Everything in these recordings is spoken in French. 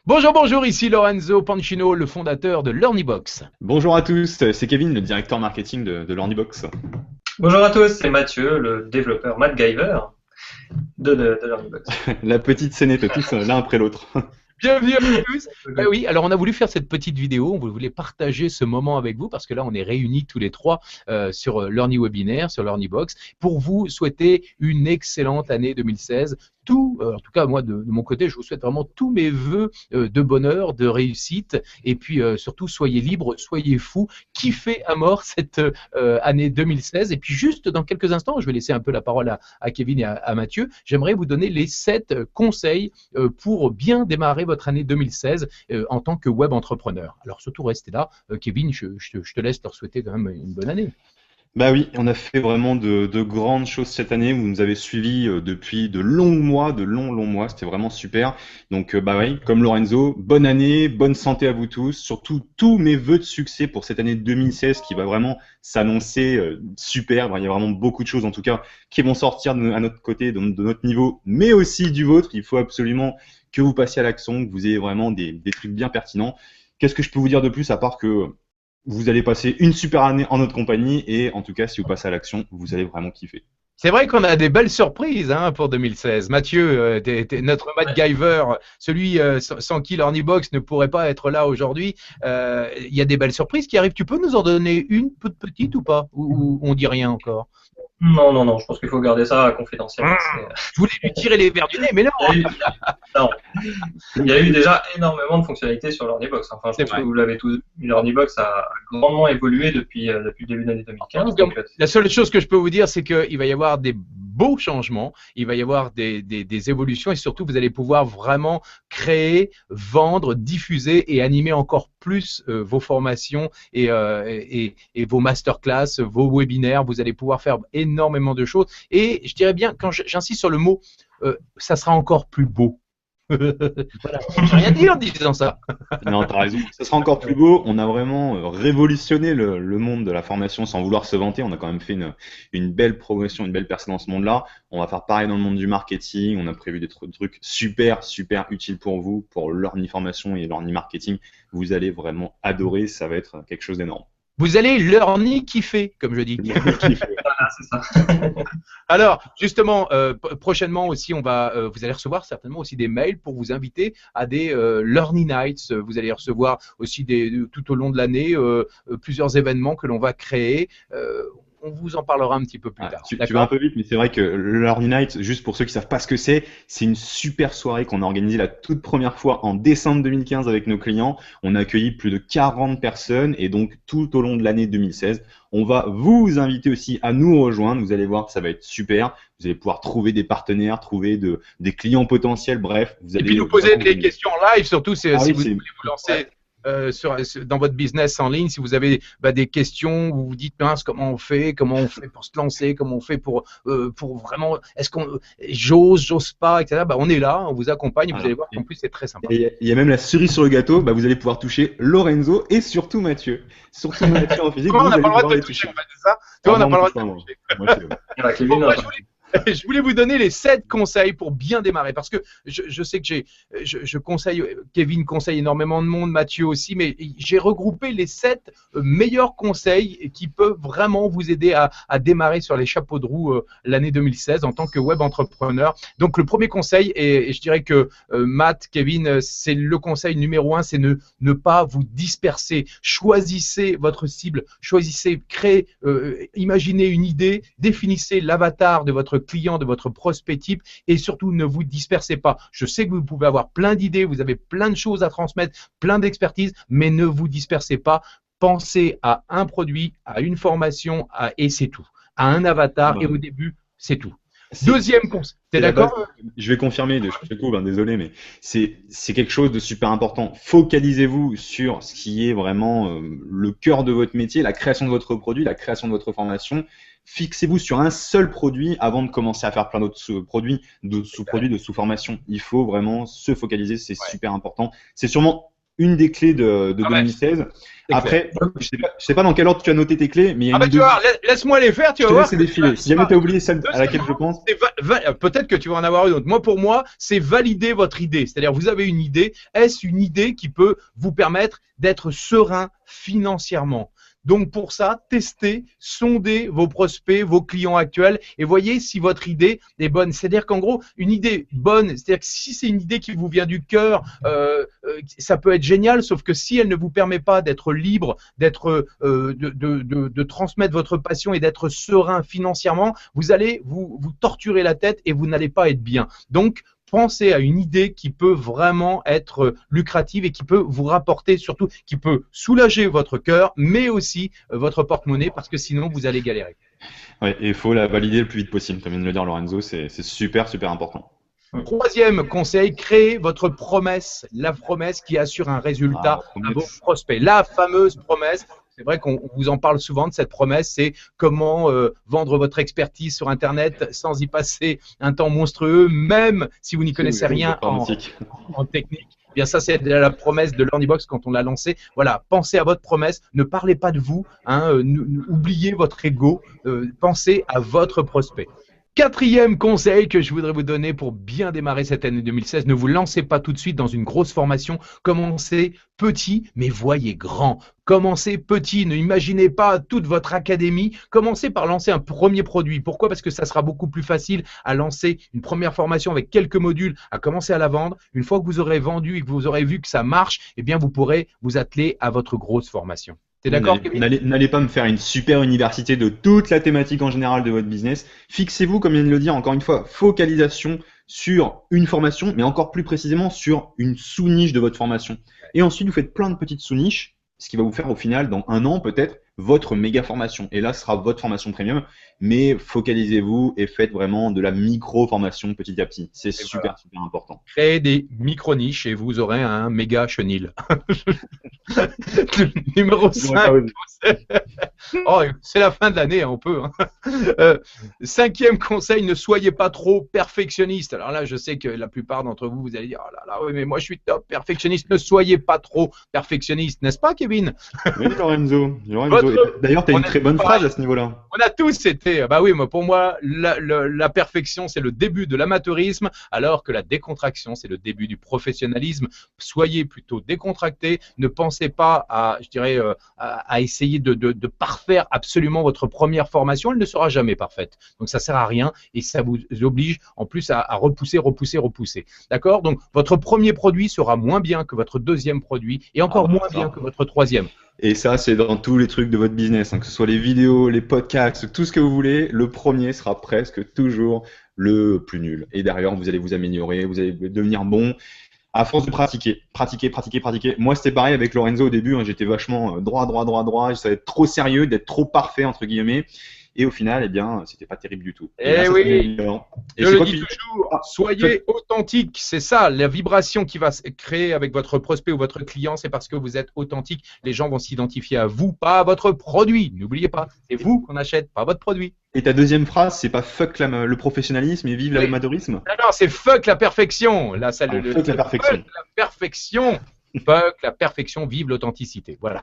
Bonjour, bonjour, ici Lorenzo Pancino, le fondateur de LearnyBox. Bonjour à tous, c'est Kevin, le directeur marketing de LearnyBox. Bonjour à tous, c'est Mathieu, le développeur MacGyver de LearnyBox. La petite scénette, tous l'un après l'autre. Bienvenue à tous. Oui, alors on a voulu faire cette petite vidéo, on voulait partager ce moment avec vous parce que là on est réunis tous les trois sur Learny Webinaire, sur LearnyBox, pour vous souhaiter une excellente année 2016. En tout cas moi de mon côté, je vous souhaite vraiment tous mes vœux de bonheur, de réussite, et puis surtout soyez libres, soyez fous, kiffez à mort cette année 2016. Et puis juste dans quelques instants, je vais laisser un peu la parole à Kevin et à Mathieu. J'aimerais vous donner les 7 conseils pour bien démarrer votre année 2016 en tant que web entrepreneur. Alors surtout restez là, Kevin, je te laisse leur souhaiter quand même une bonne année. Bah oui, on a fait vraiment de grandes choses cette année. Vous nous avez suivis depuis de longs mois, de longs mois. C'était vraiment super. Donc bah oui, comme Lorenzo, bonne année, bonne santé à vous tous. Surtout tous mes vœux de succès pour cette année 2016 qui va vraiment s'annoncer super. Il y a vraiment beaucoup de choses en tout cas qui vont sortir à notre côté, de notre niveau, mais aussi du vôtre. Il faut absolument que vous passiez à l'action, que vous ayez vraiment des trucs bien pertinents. Qu'est-ce que je peux vous dire de plus à part que vous allez passer une super année en notre compagnie et en tout cas, si vous passez à l'action, vous allez vraiment kiffer. C'est vrai qu'on a des belles surprises pour 2016. Mathieu, t'es notre MacGyver, celui sans qui LearnyBox ne pourrait pas être là aujourd'hui. Il y a des belles surprises qui arrivent. Tu peux nous en donner une toute petite ou pas? Ou on dit rien encore? Non, je pense qu'il faut garder ça confidentiel. Je voulais lui tirer les verres du nez, mais non. Non. Il y a eu déjà énormément de fonctionnalités sur LearnyBox. Enfin, je C'est pense vrai. que vous l'avez tous vu. LearnyBox a grandement évolué depuis le début de l'année 2015. Donc, La seule chose que je peux vous dire, c'est qu'il va y avoir des beaux changements, il va y avoir des évolutions et surtout, vous allez pouvoir vraiment créer, vendre, diffuser et animer encore plus vos formations et vos masterclass, vos webinaires. Vous allez pouvoir faire énormément de choses. Et je dirais bien, quand j'insiste sur le mot, ça sera encore plus beau. Voilà, j'ai rien dit en disant ça. Non, t'as raison. Ça sera encore plus beau. On a vraiment révolutionné le monde de la formation sans vouloir se vanter. On a quand même fait une belle progression, une belle percée dans ce monde-là. On va faire pareil dans le monde du marketing. On a prévu des trucs super utiles pour vous, pour Learny Formation et Learny Marketing. Vous allez vraiment adorer. Ça va être quelque chose d'énorme. Vous allez Learny kiffer, comme je dis. voilà, c'est ça. Alors, justement, prochainement aussi, vous allez recevoir certainement aussi des mails pour vous inviter à des Learning Nights. Vous allez recevoir aussi tout au long de l'année plusieurs événements que l'on va créer. On vous en parlera un petit peu plus tard. Tu vas un peu vite, mais c'est vrai que le Learning Night, juste pour ceux qui savent pas ce que c'est une super soirée qu'on a organisée la toute première fois en décembre 2015 avec nos clients. On a accueilli plus de 40 personnes et donc tout au long de l'année 2016, on va vous inviter aussi à nous rejoindre. Vous allez voir, ça va être super. Vous allez pouvoir trouver des partenaires, trouver des clients potentiels. Bref, vous allez et puis nous poser vraiment des questions en live, surtout si Ah vous oui, voulez vous lancer. Dans votre business en ligne, si vous avez des questions, vous vous dites mince, comment on fait pour se lancer, comment on fait pour vraiment, est-ce qu'on j'ose pas, etc. On est là, on vous accompagne, vous allez voir qu'en plus c'est très sympa. Et il y a même la cerise sur le gâteau, vous allez pouvoir toucher Lorenzo et surtout Mathieu. Surtout Mathieu en physique. Toi, on vous n'a allez pas le droit pouvoir de les te toucher, toucher. en fait, c'est ça. Toi, on n'a non, pas le droit de pas te moi. toucher. Moi, Voilà, Kevin, Bon, bah, je voulais vous donner les 7 conseils pour bien démarrer parce que je sais que je conseille, Kevin conseille énormément de monde, Mathieu aussi, mais j'ai regroupé les 7 meilleurs conseils qui peuvent vraiment vous aider à démarrer sur les chapeaux de roue l'année 2016 en tant que web entrepreneur. Donc le premier conseil, et je dirais que Matt, Kevin, c'est le conseil numéro 1, c'est ne pas vous disperser. Choisissez votre cible, créez, imaginez une idée, définissez l'avatar de votre client, de votre prospect type et surtout ne vous dispersez pas. Je sais que vous pouvez avoir plein d'idées, vous avez plein de choses à transmettre, plein d'expertise, mais ne vous dispersez pas. Pensez à un produit, à une formation et c'est tout. À un avatar et au début, c'est tout. Deuxième conseil. T'es d'accord? Je vais confirmer, je te coupe, désolé, mais c'est quelque chose de super important. Focalisez-vous sur ce qui est vraiment le cœur de votre métier, la création de votre produit, la création de votre formation. Fixez-vous sur un seul produit avant de commencer à faire plein d'autres produits, d'autres sous-produits, de sous-formations. Il faut vraiment se focaliser, c'est super important. C'est sûrement une des clés de Ah ouais. 2016. C'est Après, je sais pas dans quel ordre tu as noté tes clés, mais il y a Ah bah une tu vas voir, laisse-moi les faire, tu Je vas te voir. laisse les défiler. Si jamais tu as oublié celle à laquelle je pense. Peut-être que tu vas en avoir une autre. Moi, pour moi, c'est valider votre idée. C'est-à-dire, vous avez une idée. Est-ce une idée qui peut vous permettre d'être serein financièrement? Donc, pour ça, testez, sondez vos prospects, vos clients actuels et voyez si votre idée est bonne. C'est-à-dire qu'en gros, une idée bonne, c'est-à-dire que si c'est une idée qui vous vient du cœur, ça peut être génial, sauf que si elle ne vous permet pas d'être libre, de transmettre votre passion et d'être serein financièrement, vous allez vous torturer la tête et vous n'allez pas être bien. Donc, pensez à une idée qui peut vraiment être lucrative et qui peut vous rapporter, surtout, qui peut soulager votre cœur, mais aussi votre porte-monnaie, parce que sinon, vous allez galérer. Ouais, et il faut la valider le plus vite possible, comme vient de le dire Lorenzo, c'est super, super important. Troisième conseil, créez votre promesse, la promesse qui assure un résultat à vos prospects. La fameuse promesse. C'est vrai qu'on vous en parle souvent de cette promesse, c'est comment vendre votre expertise sur Internet sans y passer un temps monstrueux, même si vous n'y connaissez rien en technique. Eh bien, ça, c'est la promesse de LearnyBox quand on l'a lancé. Voilà, pensez à votre promesse, ne parlez pas de vous, oubliez votre ego, pensez à votre prospect. Quatrième conseil que je voudrais vous donner pour bien démarrer cette année 2016, ne vous lancez pas tout de suite dans une grosse formation. Commencez petit, mais voyez grand. Commencez petit, ne imaginez pas toute votre académie. Commencez par lancer un premier produit. Pourquoi? Parce que ça sera beaucoup plus facile à lancer une première formation avec quelques modules, à commencer à la vendre. Une fois que vous aurez vendu et que vous aurez vu que ça marche, eh bien vous pourrez vous atteler à votre grosse formation. T'es d'accord, Kevin? N'allez pas me faire une super université de toute la thématique en général de votre business. Fixez-vous, comme vient de le dire, encore une fois, focalisation sur une formation, mais encore plus précisément sur une sous-niche de votre formation. Et ensuite, vous faites plein de petites sous-niches, ce qui va vous faire au final, dans un an peut-être, votre méga formation. Et là, ce sera votre formation premium, mais focalisez-vous et faites vraiment de la micro-formation petit à petit. C'est super, super important. Créez des micro-niches et vous aurez un méga chenil. Numéro 5. Oh, c'est la fin de l'année, on peut. Cinquième conseil, ne soyez pas trop perfectionniste. Alors là, je sais que la plupart d'entre vous, vous allez dire, oh là là, oui, mais moi je suis top perfectionniste. Ne soyez pas trop perfectionniste, n'est-ce pas, Kevin? Oui, Lorenzo. D'ailleurs, tu as une très bonne phrase à ce niveau-là. On a tous été, bah oui, pour moi, la perfection, c'est le début de l'amateurisme, alors que la décontraction, c'est le début du professionnalisme. Soyez plutôt décontractés, ne pensez pas à, je dirais, à essayer de parfaire absolument votre première formation. Elle ne sera jamais parfaite. Donc, ça sert à rien et ça vous oblige en plus à repousser. D'accord? Donc, votre premier produit sera moins bien que votre deuxième produit et encore moins bien que votre troisième. Et ça, c'est dans tous les trucs de votre business, hein, que ce soit les vidéos, les podcasts, tout ce que vous voulez, le premier sera presque toujours le plus nul. Et derrière, vous allez vous améliorer, vous allez devenir bon à force de pratiquer. Moi, c'était pareil avec Lorenzo au début, hein, j'étais vachement droit, ça allait être trop sérieux, d'être trop parfait, entre guillemets. Et au final, eh bien, c'était pas terrible du tout. Et oui, je le dis toujours, soyez authentique. C'est ça, la vibration qui va se créer avec votre prospect ou votre client, c'est parce que vous êtes authentique. Les gens vont s'identifier à vous, pas à votre produit. N'oubliez pas, c'est vous qu'on achète, pas votre produit. Et ta deuxième phrase, c'est pas fuck le professionnalisme et vive l'amateurisme? Non, c'est fuck la perfection. Là, ça, fuck la perfection. Fuck la perfection. Fuck la perfection, vive l'authenticité. Voilà.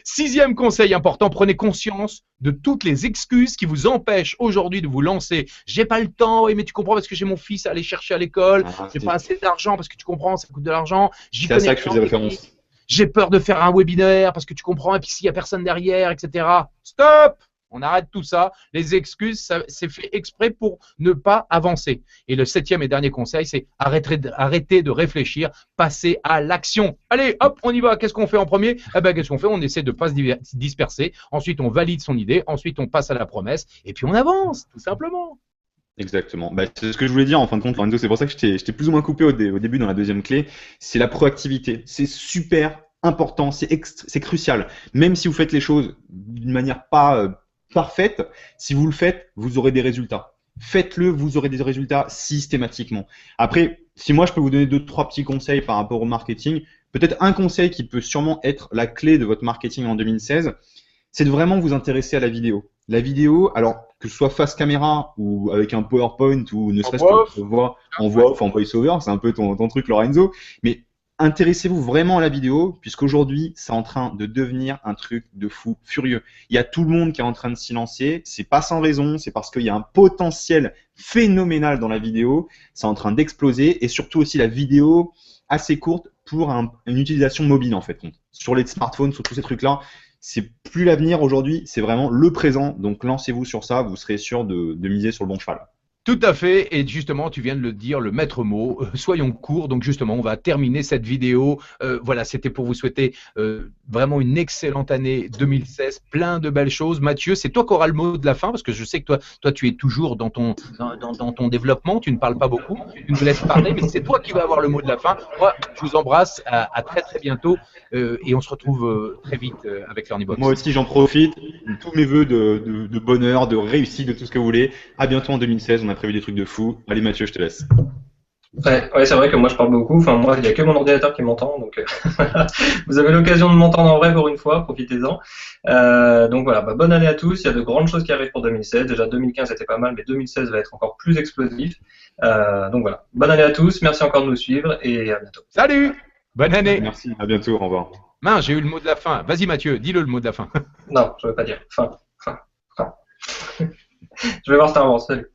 Sixième conseil important, prenez conscience de toutes les excuses qui vous empêchent aujourd'hui de vous lancer. J'ai pas le temps, oui, mais tu comprends parce que j'ai mon fils à aller chercher à l'école. J'ai pas assez d'argent parce que tu comprends, ça coûte de l'argent. C'est à ça que je faisais référence. J'ai peur de faire un webinaire parce que tu comprends, et puis s'il y a personne derrière, etc. Stop! On arrête tout ça. Les excuses, c'est fait exprès pour ne pas avancer. Et le septième et dernier conseil, c'est arrêter de réfléchir, passer à l'action. Allez, hop, on y va. Qu'est-ce qu'on fait en premier? Eh ben, qu'est-ce qu'on fait? On essaie de ne pas se disperser. Ensuite, on valide son idée. Ensuite, on passe à la promesse. Et puis, on avance, tout simplement. Exactement. Bah, c'est ce que je voulais dire en fin de compte, Lorenzo. C'est pour ça que je t'ai plus ou moins coupé au début dans la deuxième clé. C'est la proactivité. C'est super important. C'est crucial. Même si vous faites les choses d'une manière pas parfaite, si vous le faites, vous aurez des résultats. Faites-le, vous aurez des résultats systématiquement. Après, si moi je peux vous donner 2-3 petits conseils par rapport au marketing, peut-être un conseil qui peut sûrement être la clé de votre marketing en 2016, c'est de vraiment vous intéresser à la vidéo. La vidéo, alors que ce soit face caméra ou avec un PowerPoint ou ne serait-ce que en voix off, en voice-over, c'est un peu ton truc Lorenzo, mais intéressez-vous vraiment à la vidéo, puisqu'aujourd'hui, c'est en train de devenir un truc de fou furieux. Il y a tout le monde qui est en train de s'y lancer. C'est pas sans raison, c'est parce qu'il y a un potentiel phénoménal dans la vidéo. C'est en train d'exploser et surtout aussi la vidéo assez courte pour une utilisation mobile en fait. Sur les smartphones, sur tous ces trucs-là, c'est plus l'avenir aujourd'hui, c'est vraiment le présent. Donc lancez-vous sur ça, vous serez sûr de miser sur le bon cheval. Tout à fait, et justement, tu viens de le dire, le maître mot, soyons courts, donc justement, on va terminer cette vidéo. Voilà, c'était pour vous souhaiter vraiment une excellente année 2016, plein de belles choses. Mathieu, c'est toi qui auras le mot de la fin, parce que je sais que toi tu es toujours dans ton développement, tu ne parles pas beaucoup, tu nous laisses parler, mais c'est toi qui vas avoir le mot de la fin. Moi, je vous embrasse, à très très bientôt, et on se retrouve très vite avec l'Ornibox. Moi aussi, j'en profite, tous mes vœux de bonheur, de réussite, de tout ce que vous voulez. À bientôt en 2016, on a prévu des trucs de fou. Allez Mathieu, je te laisse. Ouais, c'est vrai que moi je parle beaucoup. Enfin, moi, il n'y a que mon ordinateur qui m'entend, donc vous avez l'occasion de m'entendre en vrai pour une fois, profitez-en. Donc voilà, bonne année à tous. Il y a de grandes choses qui arrivent pour 2016. Déjà 2015 était pas mal, mais 2016 va être encore plus explosif. Donc voilà, bonne année à tous. Merci encore de nous suivre et à bientôt. Salut, bonne année. Merci, à bientôt, au revoir. Mince, j'ai eu le mot de la fin. Vas-y Mathieu, dis-le le mot de la fin. Non, je ne veux pas dire. Fin. Je vais voir Star Wars. Salut.